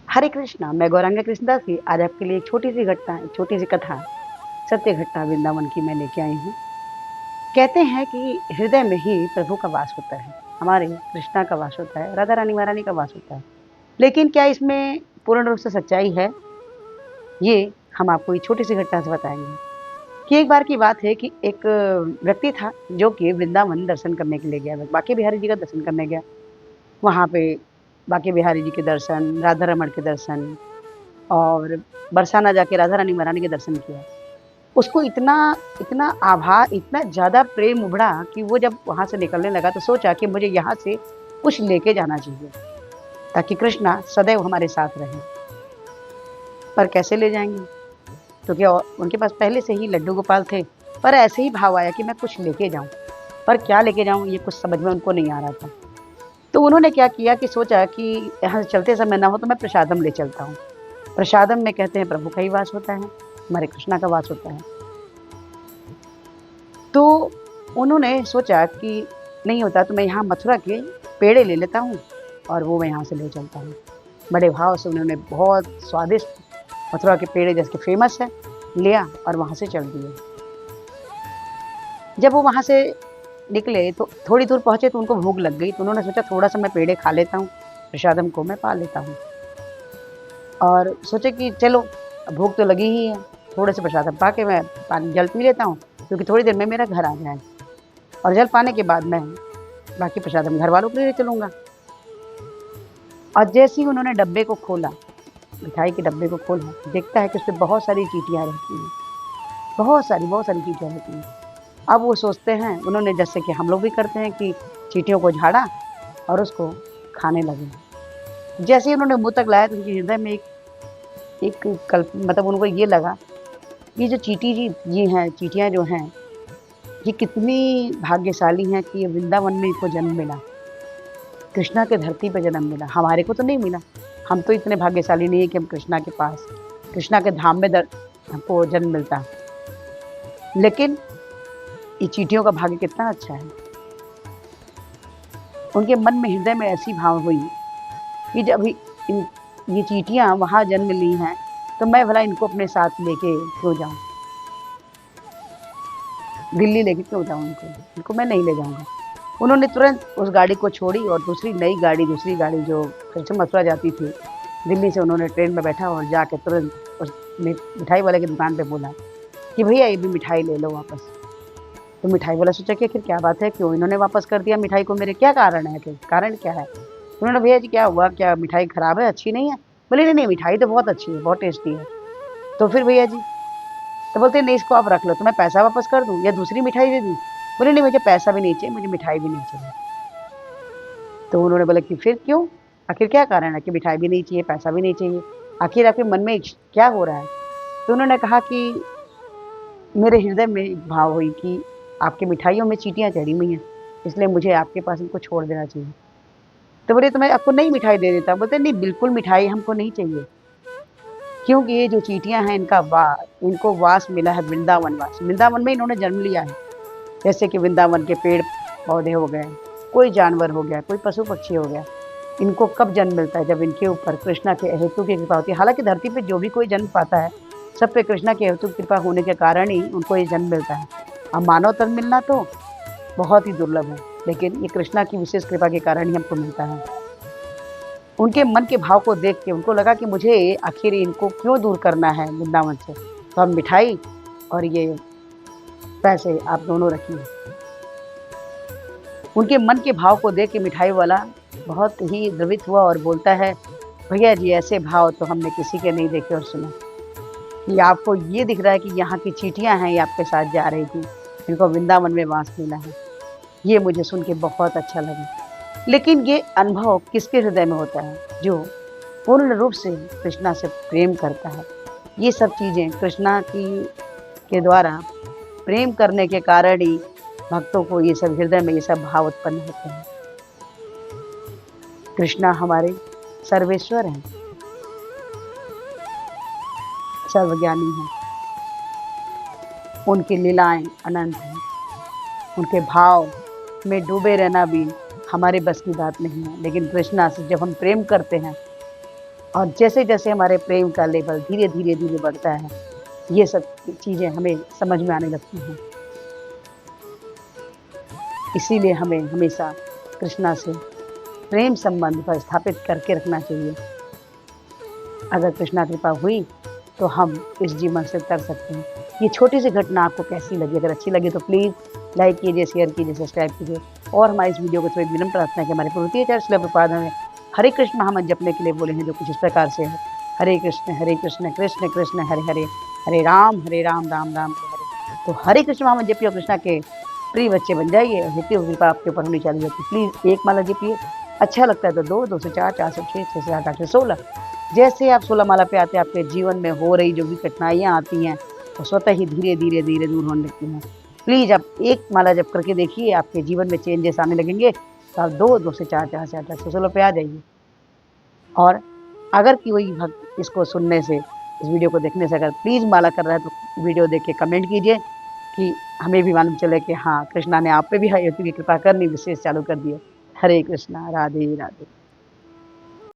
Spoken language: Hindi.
हरे कृष्णा, मैं गौरांगा कृष्णदास जी आज आपके लिए एक छोटी सी कथा, सत्य घटना वृंदावन की मैं लेके आई हूँ। कहते हैं कि हृदय में ही प्रभु का वास होता है, हमारे कृष्णा का वास होता है, राधा रानी महारानी का वास होता है। लेकिन क्या इसमें पूर्ण रूप से सच्चाई है? ये हम आपको एक छोटी सी घटना से बताएंगे कि एक बार की बात है कि एक व्यक्ति था जो कि वृंदावन दर्शन करने के लिए गया, बांके बिहारी जी का दर्शन करने गया। वहाँ पे बांके बिहारी जी के दर्शन, राधा रमण के दर्शन और बरसाना जाके राधा रानी महारानी के दर्शन किया। उसको इतना इतना इतना ज़्यादा प्रेम उभड़ा कि वो जब वहाँ से निकलने लगा तो सोचा कि मुझे यहाँ से कुछ लेके जाना चाहिए ताकि कृष्णा सदैव हमारे साथ रहें। पर कैसे ले जाएँगे? क्योंकि उनके पास पहले से ही लड्डू गोपाल थे, पर ऐसे ही भाव आया कि मैं कुछ लेके जाऊँ। पर क्या लेके जाऊँ ये कुछ समझ में उनको नहीं आ रहा था। तो उन्होंने क्या किया कि सोचा कि यहाँ से चलते समय ना हो तो मैं प्रसादम ले चलता हूँ। प्रसादम में कहते हैं प्रभु का ही वास होता है, हमारे कृष्णा का वास होता है। तो उन्होंने सोचा कि नहीं होता तो मैं यहाँ मथुरा के पेड़े ले लेता हूँ और वो मैं यहाँ से ले चलता हूँ। बड़े भाव से उन्होंने बहुत स्वादिष्ट मथुरा के पेड़े जैसे कि फेमस है, लिया और वहाँ से चल दिए। जब वो वहाँ से निकले तो थोड़ी दूर पहुँचे तो उनको भूख लग गई, तो उन्होंने सोचा थोड़ा-सा मैं पेड़े खा लेता हूँ, प्रसादम को मैं पा लेता हूँ। और सोचे कि चलो भूख तो लगी ही है, थोड़े से प्रसादम पा के मैं पानी जल पी लेता हूँ, क्योंकि थोड़ी देर में मेरा घर आ जाए और जल पाने के बाद मैं बाकी प्रसादम घर वालों के लिए चलूँगा। और जैसे ही उन्होंने डब्बे को खोला, मिठाई के डब्बे को खोला, देखता है कि उसपे बहुत सारी चींटियाँ रहती हैं, बहुत सारी चींटियाँ रहती हैं। अब वो सोचते हैं, उन्होंने जैसे कि हम लोग भी करते हैं कि चींटियों को झाड़ा और उसको खाने लगे। जैसे ही उन्होंने मुँह तक लाया तो उनके हृदय में एक कल्प मतलब उनको ये लगा, ये जो चींटियाँ जो हैं, ये कितनी भाग्यशाली हैं कि ये वृंदावन में इनको जन्म मिला, कृष्णा के धरती पे जन्म मिला, हमारे को तो नहीं मिला। हम तो इतने भाग्यशाली नहीं है कि हम कृष्णा के पास, कृष्णा के धाम में हमको जन्म मिलता। लेकिन ये चींटियों का भाग्य कितना अच्छा है। उनके मन में हृदय में ऐसी भाव हुई कि जब ये चींटियाँ वहाँ जन्म ली हैं, तो मैं भला इनको अपने साथ लेके क्यों जाऊँ? दिल्ली लेके क्यों जाऊँ इनको? इनको मैं नहीं ले जाऊँगा। उन्होंने तुरंत उस गाड़ी को छोड़ी और दूसरी गाड़ी जो फिर से मथुरा जाती थी, दिल्ली से उन्होंने ट्रेन में बैठा और जाके तुरंत उस मिठाई वाले की दुकान पे बोला कि भैया ये भी मिठाई ले लो वापस। तो मिठाई वाला सोचा कि आखिर क्या बात है, क्यों इन्होंने वापस कर दिया मिठाई को मेरे, क्या कारण है आखिर? कारण क्या है? उन्होंने, भैया जी क्या हुआ? क्या मिठाई खराब है, अच्छी नहीं है? बोले नहीं, नहीं मिठाई तो बहुत अच्छी है, बहुत टेस्टी है। तो फिर भैया जी? तो बोलते नहीं इसको आप रख लो, तो मैं पैसा वापस कर दूँ या दूसरी मिठाई दे दूँ? बोले नहीं मुझे पैसा भी नहीं चाहिए, मुझे मिठाई भी नहीं चाहिए। तो उन्होंने बोला कि फिर क्यों? आखिर क्या कारण है कि मिठाई भी नहीं चाहिए, पैसा भी नहीं चाहिए? आखिर आपके मन में क्या हो रहा है? तो उन्होंने कहा कि मेरे हृदय में एक भाव हुई कि आपकी मिठाइयों में चींटियाँ चढ़ी हुई हैं, इसलिए मुझे आपके पास इनको छोड़ देना चाहिए। तो बोले तो मैं आपको नई मिठाई दे देता। बोलते नहीं बिल्कुल मिठाई हमको नहीं चाहिए, क्योंकि ये जो चींटियाँ हैं इनको वास मिला है वृंदावन वास। वृंदावन में इन्होंने जन्म लिया है। जैसे कि वृंदावन के पेड़-पौधे हो गए, कोई जानवर हो गया, कोई पशु-पक्षी हो गया, इनको कब जन्म मिलता है? जब इनके ऊपर कृष्णा के हेतु की कृपा होती है। हालाँकि धरती पे जो भी कोई जन्म पाता है, सब पे कृष्णा की हेतु कृपा होने के कारण ही उनको ये जन्म मिलता है। अब मानव तन मिलना तो बहुत ही दुर्लभ है, लेकिन ये कृष्णा की विशेष कृपा के कारण ही हमको मिलता है। उनके मन के भाव को देख के उनको लगा कि मुझे आखिर इनको क्यों दूर करना है वृंदावन से, तो अब मिठाई और ये पैसे आप दोनों रखिए। उनके मन के भाव को देख के मिठाई वाला बहुत ही द्रवित हुआ और बोलता है, भैया जी ऐसे भाव तो हमने किसी के नहीं देखे और सुने कि आपको ये दिख रहा है कि यहाँ की चींटियाँ हैं, ये आपके साथ जा रही थी, इनको वृंदावन में वास मिला है। ये मुझे सुन के बहुत अच्छा लगा। लेकिन ये अनुभव किसके हृदय में होता है? जो पूर्ण रूप से कृष्णा से प्रेम करता है। ये सब चीज़ें कृष्णा की के द्वारा प्रेम करने के कारण ही भक्तों को ये सब हृदय में ये सब भाव उत्पन्न होते हैं। कृष्णा हमारे सर्वेश्वर हैं, सर्वज्ञानी हैं, उनकी लीलाएं अनंत हैं, उनके भाव में डूबे रहना भी हमारे बस की बात नहीं है। लेकिन कृष्णा से जब हम प्रेम करते हैं और जैसे-जैसे हमारे प्रेम का लेवल धीरे-धीरे बढ़ता है, ये सब चीज़ें हमें समझ में आने लगती हैं। इसीलिए हमें हमेशा कृष्णा से प्रेम संबंध को स्थापित करके रखना चाहिए। अगर कृष्णा कृपा हुई, तो हम इस जीवन से तर सकते हैं। ये छोटी-सी घटना आपको कैसी लगी? अगर अच्छी लगी तो प्लीज़ लाइक कीजिए, शेयर कीजिए, सब्सक्राइब कीजिए और हमारी इस वीडियो को थोड़ी विनम्र प्रार्थना है कि हमारे प्रभु आचार्य श्रील प्रभुपाद हमें हरे कृष्ण महामंत्र जपने के लिए बोले हैं, जो कुछ इस प्रकार से है। हरे कृष्ण, कृष्ण कृष्ण, हरे हरे, हरे राम, राम राम, हरे हरे। तो हरे कृष्ण महामंत्र जपिए और कृष्णा के प्रिय बच्चे बन जाइए। हित कृपा आपके ऊपर होनी चाहिए। तो प्लीज़ एक माला जपिए, अच्छा लगता है तो 2, 2 से 4, 4 से 6, 6 से 8, 8 से 16। जैसे आप 16 माला पे आते हैं, आपके जीवन में हो रही जो भी कठिनाइयाँ आती हैं, वो स्वतः ही धीरे-धीरे दूर होने लगती हैं। प्लीज़ आप एक माला जप करके देखिए, आपके जीवन में चेंजेस आने लगेंगे। तो आप 2, 2 से 4, 4 से 8, 8 से 16 पे आ जाइए। और अगर कोई भक्त इसको सुनने से, इस वीडियो को देखने से अगर प्लीज़ माला कर रहा है, तो वीडियो देख के कमेंट कीजिए कि हमें भी मालूम चले कि हाँ, कृष्णा ने आप पे भी की कृपा करनी विशेष चालू कर दी है। हरे कृष्णा, राधे राधे।